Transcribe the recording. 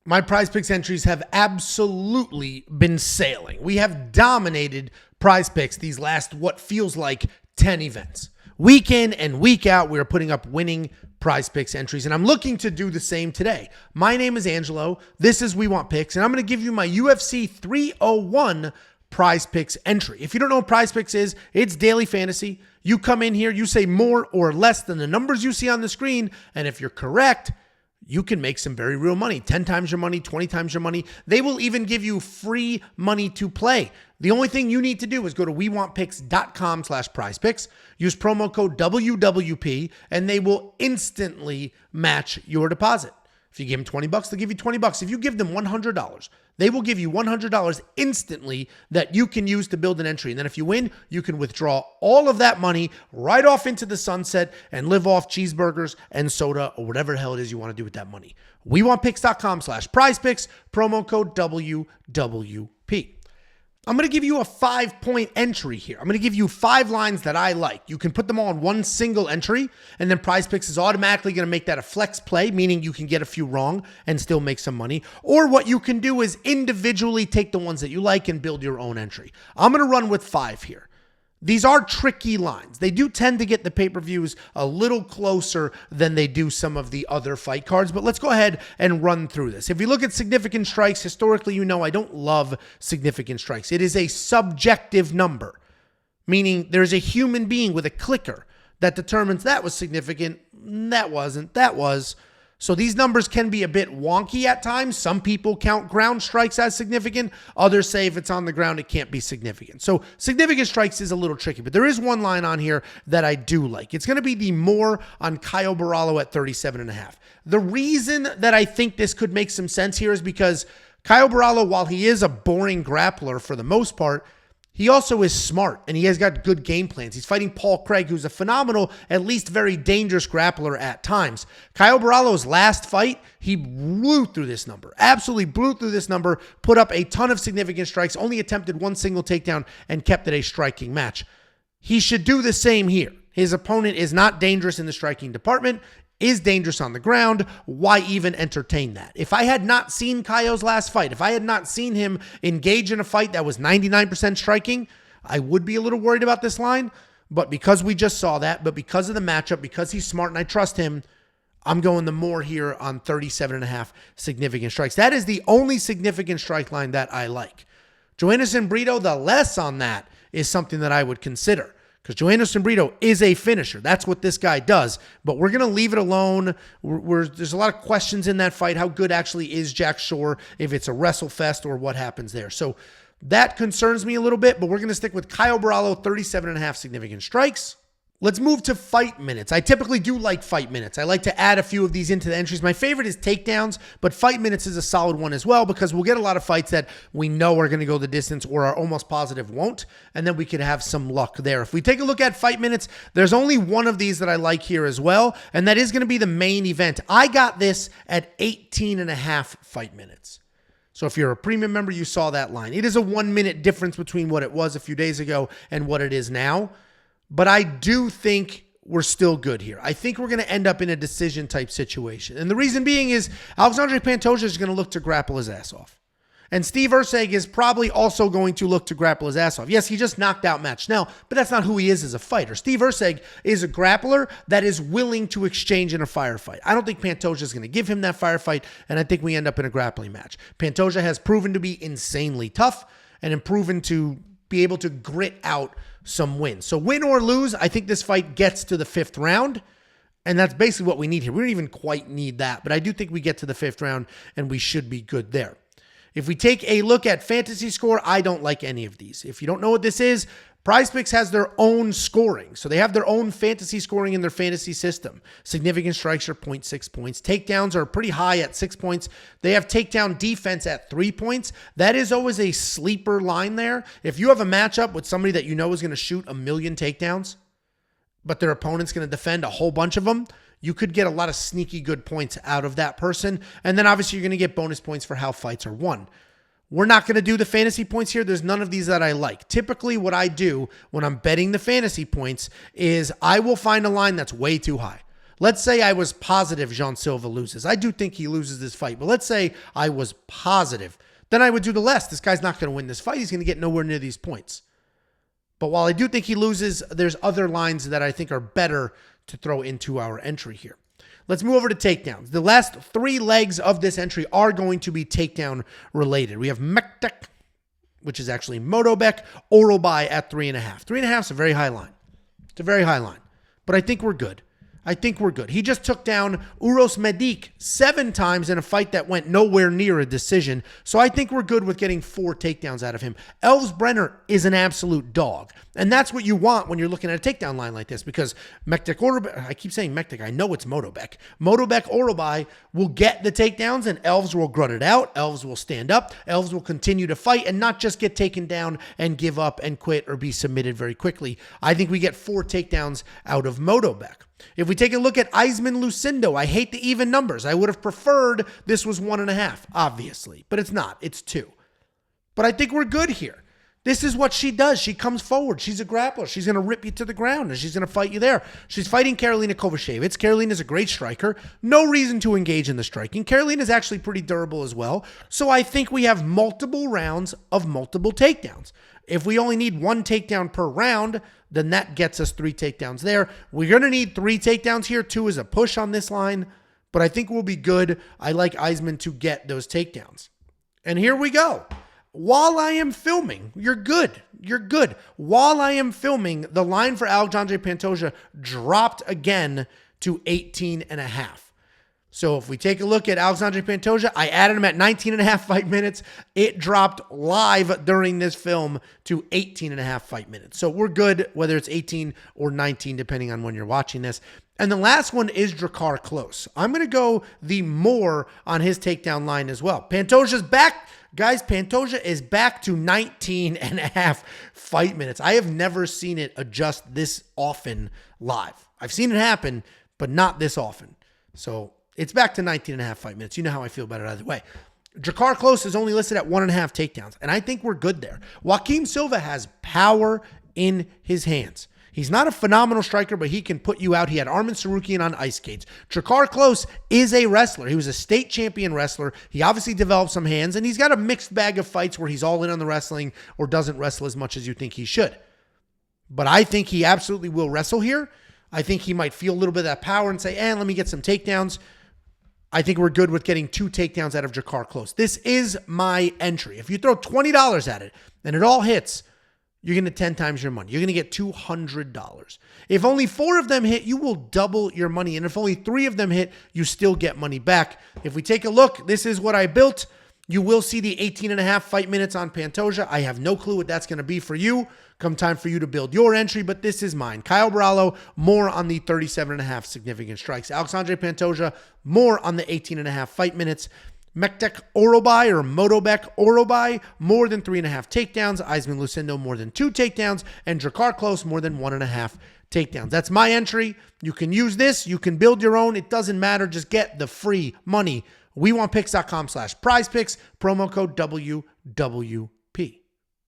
My PrizePicks entries have absolutely been sailing. We have dominated PrizePicks these last, what feels like 10 events. Week in and week out, we are putting up winning PrizePicks entries, and I'm looking to do the same today. My name is Angelo. This is We Want Picks, and I'm going to give you my UFC 301 PrizePicks entry. If you don't know what PrizePicks is, it's daily fantasy. You come in here, you say more or less than the numbers you see on the screen, and if you're correct, you can make some very real money. 10 times your money, 20 times your money. They will even give you free money to play. The only thing you need to do is go to wewantpicks.com/prizepicks, use promo code WWP, and they will instantly match your deposit. If you give them 20 bucks, they'll give you 20 bucks. If you give them $100, they will give you $100 instantly that you can use to build an entry. And then if you win, you can withdraw all of that money right off into the sunset and live off cheeseburgers and soda or whatever the hell it is you want to do with that money. wewantpicks.com/prizepicks, promo code WWP. I'm going to give you a 5-point entry here. I'm going to give you 5 lines that I like. You can put them all in one single entry, and then PrizePicks is automatically going to make that a flex play, meaning you can get a few wrong and still make some money. Or what you can do is individually take the ones that you like and build your own entry. I'm going to run with 5 here. These are tricky lines. They do tend to get the pay-per-views a little closer than they do some of the other fight cards, but let's go ahead and run through this. If you look at significant strikes, historically, you know I don't love significant strikes. It is a subjective number, meaning there's a human being with a clicker that determines that was significant, that wasn't, that was. So these numbers can be a bit wonky at times. Some people count ground strikes as significant. Others say if it's on the ground, it can't be significant. So significant strikes is a little tricky, but there is one line on here that I do like. It's going to be the more on Caio Borralho at 37.5. The reason that I think this could make some sense here is because Caio Borralho, while he is a boring grappler for the most part, he also is smart, and he has got good game plans. He's fighting Paul Craig, who's a phenomenal, at least very dangerous grappler at times. Caio Borralho's last fight, he blew through this number, absolutely blew through this number, put up a ton of significant strikes, only attempted one single takedown, and kept it a striking match. He should do the same here. His opponent is not dangerous in the striking department, is dangerous on the ground. Why even entertain that? If I had not seen Caio's last fight, if I had not seen him engage in a fight that was 99% striking, I would be a little worried about this line. But because we just saw that, but because of the matchup, because he's smart and I trust him, I'm going the more here on 37.5 significant strikes. That is the only significant strike line that I like. Joanderson Brito, the less on that is something that I would consider. Because Joanderson Brito is a finisher. That's what this guy does. But we're going to leave it alone. There's a lot of questions in that fight. How good actually is Jack Shore, if it's a wrestle fest or what happens there. So that concerns me a little bit, but we're going to stick with Caio Borralho, 37.5 significant strikes. Let's move to fight minutes. I typically do like fight minutes. I like to add a few of these into the entries. My favorite is takedowns, but fight minutes is a solid one as well because we'll get a lot of fights that we know are going to go the distance or are almost positive won't, and then we could have some luck there. If we take a look at fight minutes, there's only one of these that I like here as well, and that is going to be the main event. I got this at 18.5 fight minutes. So if you're a premium member, you saw that line. It is a 1 minute difference between what it was a few days ago and what it is now. But I do think we're still good here. I think we're going to end up in a decision type situation. And the reason being is Alessandro Pantoja is going to look to grapple his ass off. And Steve Erceg is probably also going to look to grapple his ass off. Yes, he just knocked out Matt Schnell, but that's not who he is as a fighter. Steve Erceg is a grappler that is willing to exchange in a firefight. I don't think Pantoja is going to give him that firefight, and I think we end up in a grappling match. Pantoja has proven to be insanely tough and proven to be able to grit out some wins. So win or lose, I think this fight gets to the 5th round. And that's basically what we need here. We don't even quite need that, but I do think we get to the 5th round and we should be good there. If we take a look at fantasy score, I don't like any of these. If you don't know what this is, PrizePicks has their own scoring. So they have their own fantasy scoring in their fantasy system. Significant strikes are 0.6 points. Takedowns are pretty high at 6 points. They have takedown defense at 3 points. That is always a sleeper line there. If you have a matchup with somebody that you know is going to shoot 1 million takedowns, but their opponent's going to defend a whole bunch of them, you could get a lot of sneaky good points out of that person. And then obviously you're going to get bonus points for how fights are won. We're not going to do the fantasy points here. There's none of these that I like. Typically what I do when I'm betting the fantasy points is I will find a line that's way too high. Let's say I was positive Jean Silva loses. I do think he loses this fight, but let's say I was positive. Then I would do the less. This guy's not going to win this fight. He's going to get nowhere near these points. But while I do think he loses, there's other lines that I think are better to throw into our entry here. Let's move over to takedowns. The last 3 legs of this entry are going to be takedown related. We have Mektek, which is actually Motobek, Orobai at 3.5. 3.5 is a very high line. It's a very high line. But I think we're good. I think we're good. He just took down Uros Medik 7 times in a fight that went nowhere near a decision. So I think we're good with getting 4 takedowns out of him. Elves Brenner is an absolute dog. And that's what you want when you're looking at a takedown line like this, because Mektek Orobai, I keep saying Mektek, I know it's Motobek. Motobek Orobai will get the takedowns and Elves will grunt it out. Elves will stand up. Elves will continue to fight and not just get taken down and give up and quit or be submitted very quickly. I think we get 4 takedowns out of Motobek. If we take a look at Ismael Lucindo, I hate the even numbers. I would have preferred this was 1.5, obviously, but it's not. It's 2. But I think we're good here. This is what she does. She comes forward. She's a grappler. She's going to rip you to the ground, and she's going to fight you there. She's fighting Karolina Kowalkiewicz. Karolina's a great striker. No reason to engage in the striking. Karolina's actually pretty durable as well. So I think we have multiple rounds of multiple takedowns. If we only need 1 takedown per round, then that gets us 3 takedowns there. We're going to need 3 takedowns here. 2 is a push on this line, but I think we'll be good. I like Eisman to get those takedowns. And here we go. While I am filming, you're good. You're good. While I am filming, the line for Alexandre Pantoja dropped again to 18.5. So if we take a look at Alexandre Pantoja, I added him at 19.5 fight minutes. It dropped live during this film to 18.5 fight minutes. So we're good, whether it's 18 or 19, depending on when you're watching this. And the last one is Drakkar Klose. I'm going to go the more on his takedown line as well. Pantoja's back. Guys, Pantoja is back to 19.5 fight minutes. I have never seen it adjust this often live. I've seen it happen, but not this often. So it's back to 19.5 fight minutes. You know how I feel about it either way. Drakkar Klose is only listed at 1.5 takedowns, and I think we're good there. Joaquim Silva has power in his hands. He's not a phenomenal striker, but he can put you out. He had Arman Sarukian on ice skates. Drakkar Klose is a wrestler. He was a state champion wrestler. He obviously developed some hands, and he's got a mixed bag of fights where he's all in on the wrestling or doesn't wrestle as much as you think he should. But I think he absolutely will wrestle here. I think he might feel a little bit of that power and say, let me get some takedowns. I think we're good with getting 2 takedowns out of Drakkar Klose. This is my entry. If you throw $20 at it and it all hits, you're going to 10 times your money. You're going to get $200. If only 4 of them hit, you will double your money. And if only 3 of them hit, you still get money back. If we take a look, this is what I built. You will see the 18.5 fight minutes on Pantoja. I have no clue what that's going to be for you. Come time for you to build your entry, but this is mine. Kyle Barallo, more on the 37.5 significant strikes. Alexandre Pantoja, more on the 18.5 fight minutes. Mektek Orobai or Motobek Orobai, more than 3.5 takedowns. Ismael Lucindo, more than 2 takedowns. And Drakkar Klose, more than 1.5 takedowns. That's my entry. You can use this. You can build your own. It doesn't matter. Just get the free money. WeWantPicks.com/PrizePicks, promo code WWP.